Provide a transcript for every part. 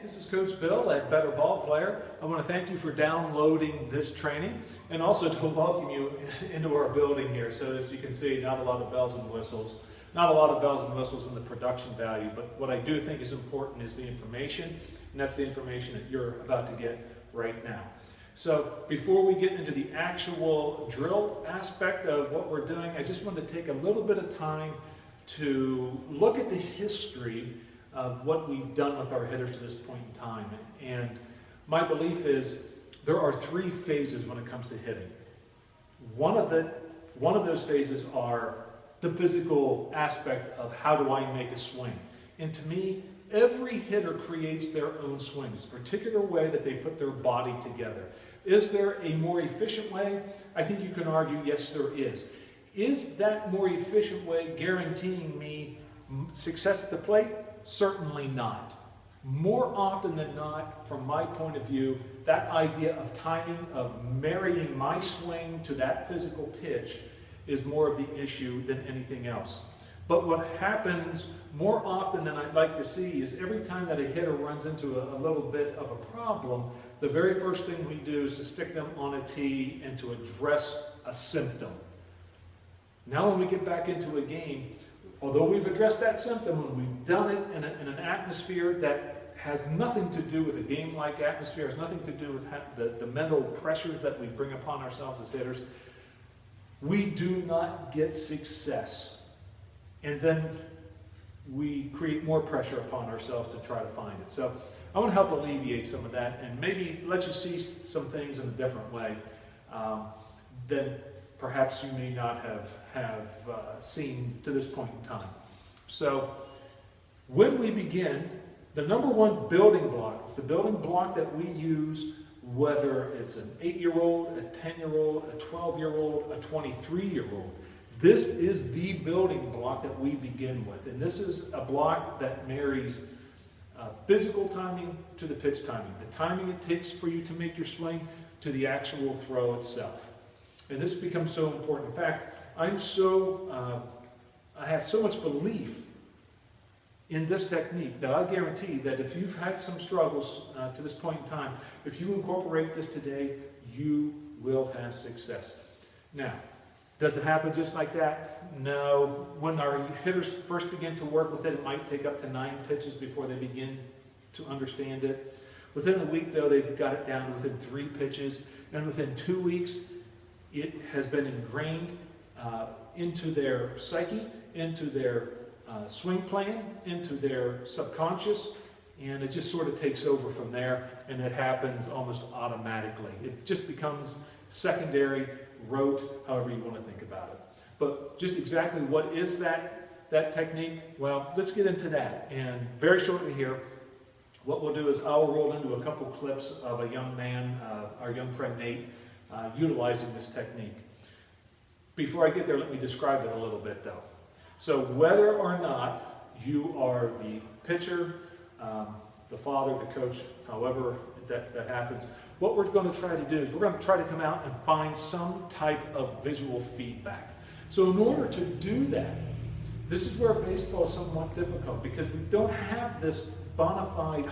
this is Coach Bill at Better Ball Player. I want to thank you for downloading this training and also to welcome you into our building here. So as you can see, not a lot of bells and whistles. Not a lot of bells and whistles in the production value, but what I do think is important is the information, and that's the information that you're about to get right now. So before we get into the actual drill aspect of what we're doing, I just want to take a little bit of time to look at the history of what we've done with our hitters to this point in time. And my belief is there are three phases when it comes to hitting. One of those phases are the physical aspect of how do I make a swing. And to me, every hitter creates their own swings, a particular way that they put their body together. Is there a more efficient way? I think you can argue, yes, there is. Is that more efficient way guaranteeing me success at the plate? Certainly not. More often than not, from my point of view, that idea of timing, of marrying my swing to that physical pitch is more of the issue than anything else. But what happens more often than I'd like to see is every time that a hitter runs into a little bit of a problem, the very first thing we do is to stick them on a tee and to address a symptom. Now when we get back into a game, although we've addressed that symptom and we've done it in an atmosphere that has nothing to do with a game-like atmosphere, has nothing to do with the mental pressures that we bring upon ourselves as hitters, we do not get success. And then we create more pressure upon ourselves to try to find it. So I want to help alleviate some of that and maybe let you see some things in a different way than perhaps you may not have seen to this point in time. So when we begin, the number one building block, it's the building block that we use whether it's an 8-year-old, a 10-year-old, a 12-year-old, a 23-year-old. This is the building block that we begin with. And this is a block that marries physical timing to the pitch timing. The timing it takes for you to make your swing to the actual throw itself. And this becomes so important. In fact, I have so much belief in this technique that I guarantee that if you've had some struggles to this point in time, if you incorporate this today, you will have success. Now, does it happen just like that? No. When our hitters first begin to work with it, it might take up to 9 pitches before they begin to understand it. Within a week, though, they've got it down to within 3 pitches. And within 2 weeks, it has been ingrained into their psyche, into their swing plan, into their subconscious, and it just sort of takes over from there, and it happens almost automatically. It just becomes secondary, rote, however you want to think about it. But just exactly what is that technique? Well, let's get into that. And very shortly here, what we'll do is I'll roll into a couple clips of a young man, our young friend Nate, utilizing this technique. Before I get there, let me describe it a little bit though. So whether or not you are the pitcher, the father, the coach, however that happens, what we're going to try to do is we're going to try to come out and find some type of visual feedback. So in order to do that, this is where baseball is somewhat difficult because we don't have this bona fide,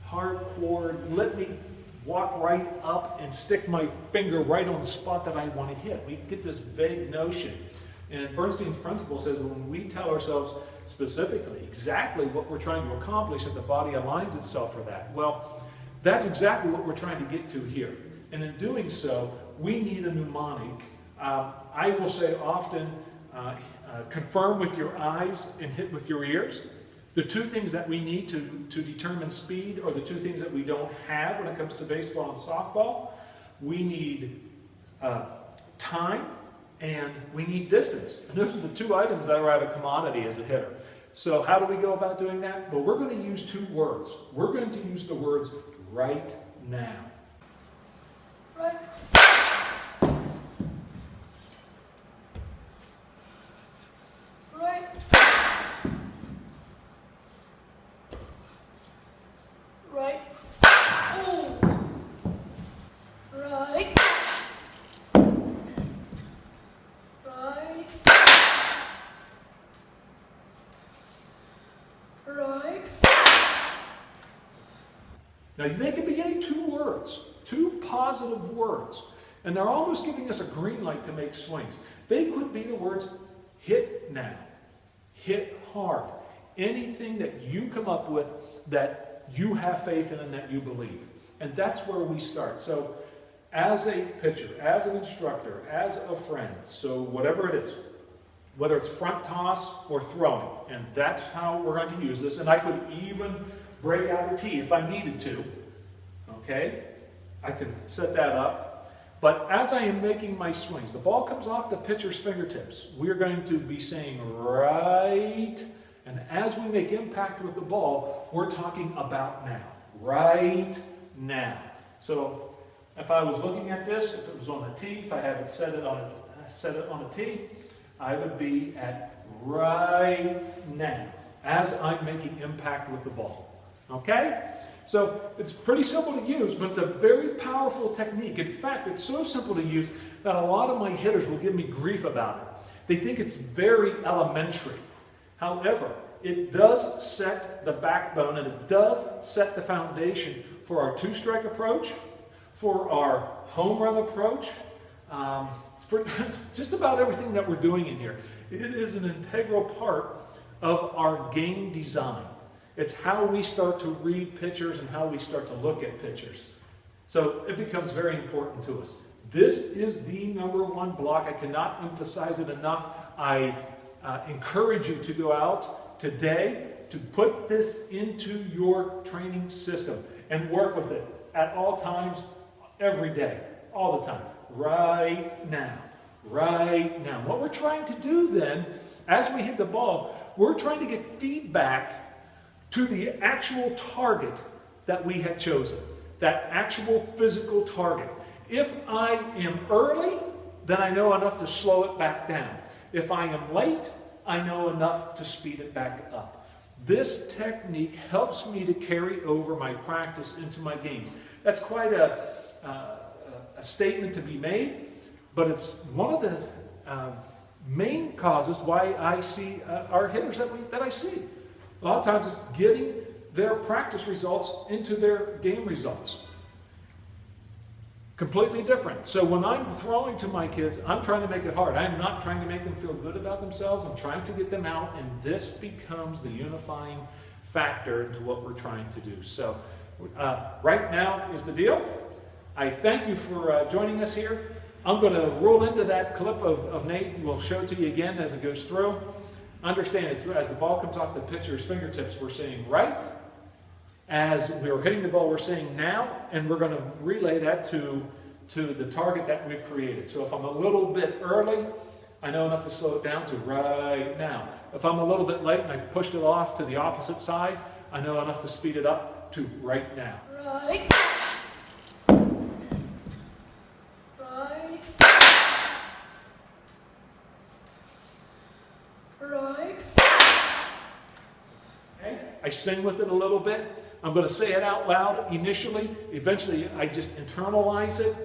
hardcore, let me walk right up and stick my finger right on the spot that I want to hit. We get this vague notion. And Bernstein's principle says when we tell ourselves specifically exactly what we're trying to accomplish, that the body aligns itself for that. Well, that's exactly what we're trying to get to here. And in doing so, we need a mnemonic. I will say often, confirm with your eyes and hit with your ears. The two things that we need to determine speed are the two things that we don't have when it comes to baseball and softball. We need time and we need distance. And those are the two items that are a commodity as a hitter. So how do we go about doing that? Well, we're going to use 2 words. We're going to use the words right now. Right. Right. Right. Oh. Right. Right. Right. Now, they could be getting two words, two positive words, and they're almost giving us a green light to make swings. They could be the words hit now, hit hard, anything that you come up with that you have faith in and that you believe. And that's where we start. So as a pitcher, as an instructor, as a friend, so whatever it is, whether it's front toss or throwing, and that's how we're going to use this. And I could even break out a tee if I needed to. Okay? I could set that up. But as I am making my swings, the ball comes off the pitcher's fingertips. We're going to be saying right, and as we make impact with the ball, we're talking about now. Right now. So if I was looking at this, if it was on a tee, if I had it set it on a tee, I would be at right now as I'm making impact with the ball. Okay? So it's pretty simple to use, but it's a very powerful technique. In fact, it's so simple to use that a lot of my hitters will give me grief about it. They think it's very elementary. However, it does set the backbone and it does set the foundation for our two-strike approach, for our home run approach, for just about everything that we're doing in here. It is an integral part of our game design. It's how we start to read pitchers and how we start to look at pitchers. So it becomes very important to us. This is the number one block. I cannot emphasize it enough. I encourage you to go out today to put this into your training system and work with it at all times, every day, all the time. Right now. Right now. What we're trying to do then, as we hit the ball, we're trying to get feedback to the actual target that we had chosen. That actual physical target. If I am early, then I know enough to slow it back down. If I am late, I know enough to speed it back up. This technique helps me to carry over my practice into my games. That's quite a statement to be made, but it's one of the main causes why I see our hitters that I see. A lot of times it's getting their practice results into their game results. Completely different. So when I'm throwing to my kids, I'm trying to make it hard. I'm not trying to make them feel good about themselves. I'm trying to get them out, and this becomes the unifying factor into what we're trying to do. So right now is the deal. I thank you for joining us here. I'm going to roll into that clip of Nate, and we'll show it to you again as it goes through. Understand, it's as the ball comes off the pitcher's fingertips, we're saying right. As we're hitting the ball, we're saying now, and we're going to relay that to the target that we've created. So if I'm a little bit early, I know enough to slow it down to right now. If I'm a little bit late and I've pushed it off to the opposite side, I know enough to speed it up to right now. Right. Right. Right. Okay? I sing with it a little bit. I'm going to say it out loud initially. Eventually, I just internalize it.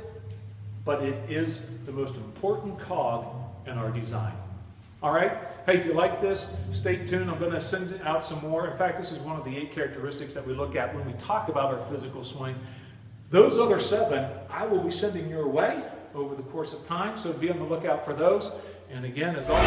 But it is the most important cog in our design. All right? Hey, if you like this, stay tuned. I'm going to send out some more. In fact, this is one of the 8 characteristics that we look at when we talk about our physical swing. Those other 7, I will be sending your way over the course of time. So be on the lookout for those. And again, as always,